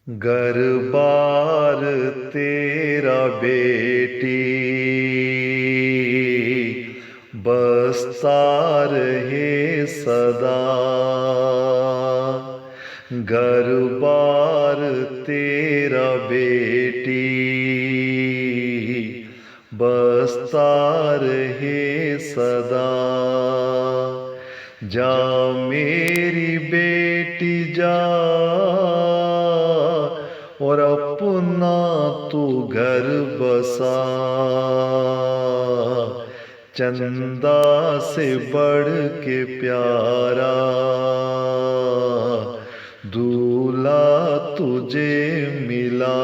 घर बार तेरा बेटी बसता रहे सदा। घर बार तेरा बेटी बसता रहे सदा। जा मेरी बेटी जा और अपना तू घर बसा। चंदा से बढ़ के प्यारा दूल्हा तुझे मिला।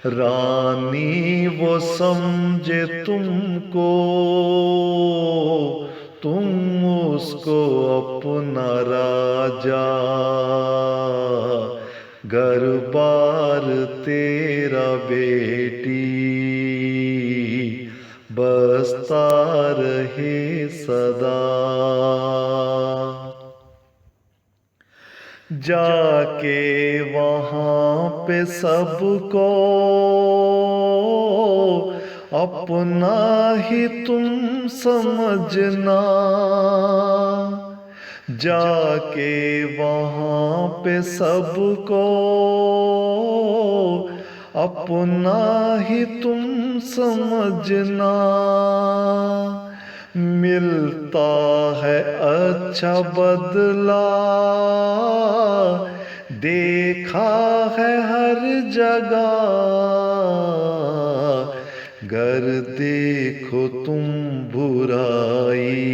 रानी वो समझे तुमको, तुम उसको अपना राजा। घर बार तेरा बेटी बसता रहे सदा। जाके वहाँ पे सबको अपना ही तुम समझना। जाके वहाँ पे सबको अपना ही तुम समझना। मिलता है अच्छा बदला देखा है हर जगह। घर देखो तुम बुराई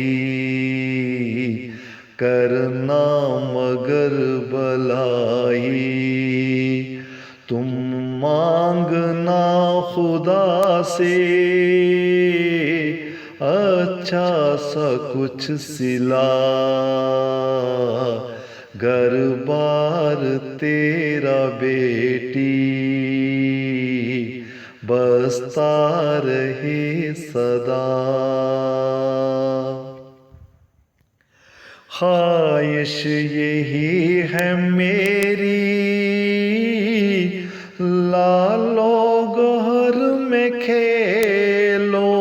करना मगर भलाई। तुम मांगना खुदा से अच्छा सा कुछ सिला। घर बार तेरा बेटी बसता रहे सदा। ख्वाहिश यही है मेरी लालो घर में खेलो।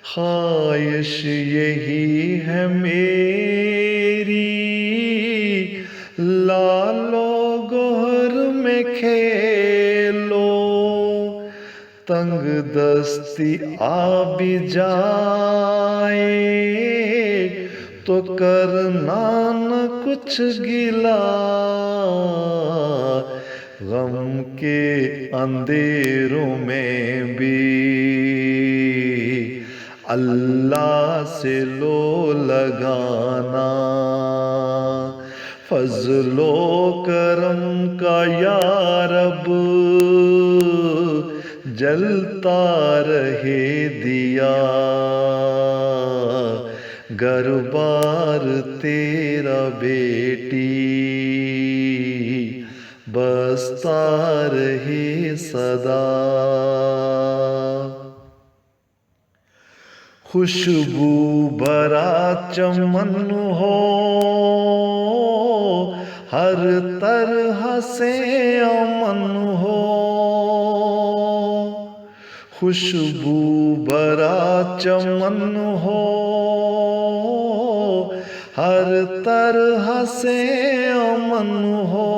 ख्वाहिश यही है मेरी लालो घर में खेलो। तंग दस्ती आ भी जाए तो करना न कुछ गिला। गम के अंधेरों में भी अल्लाह से लो लगाना। फजलो करम का या रब जलता रहे दिया। घर बार तेरा बेटी बसता रहे सदा। खुशबू भरा चमन हो हर तरह से अमन हो। खुशबू भरा चमन हो हर तरह से अमन हो।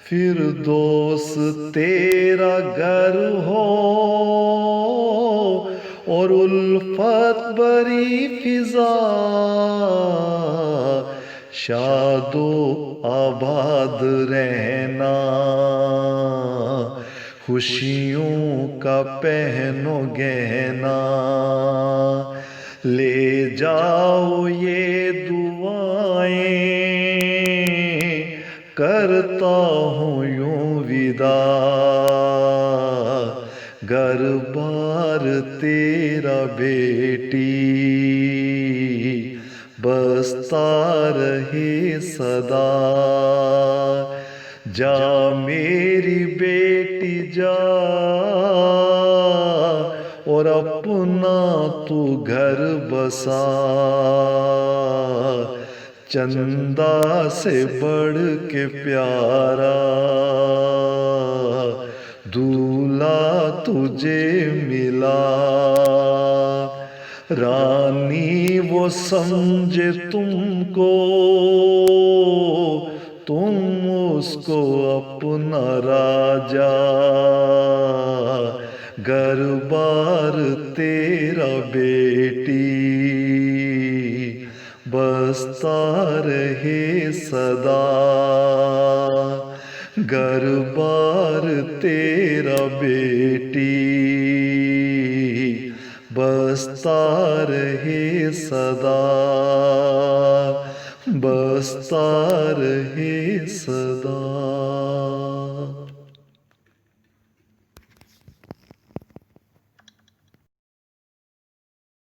फिर दोस्त तेरा घर हो और उल्फत भरी फिजा। शादो आबाद रहना खुशियों का पहनो गहना। ले जाओ ये दुआएं करता हूँ यूं विदा। घर बार तेरा बेटी बसता रहे सदा। जा मेरी बेटी जा और अपना तू घर बसा। चंदा से बढ़ के प्यारा दूल्हा तुझे मिला। रानी वो समझे तुमको, तुम उसको अपना राजा। घर बार तेरा बेटी बसता रहे सदा। घर बार तेरा बेटी बसता रहे सदा, बसता रहे सदा।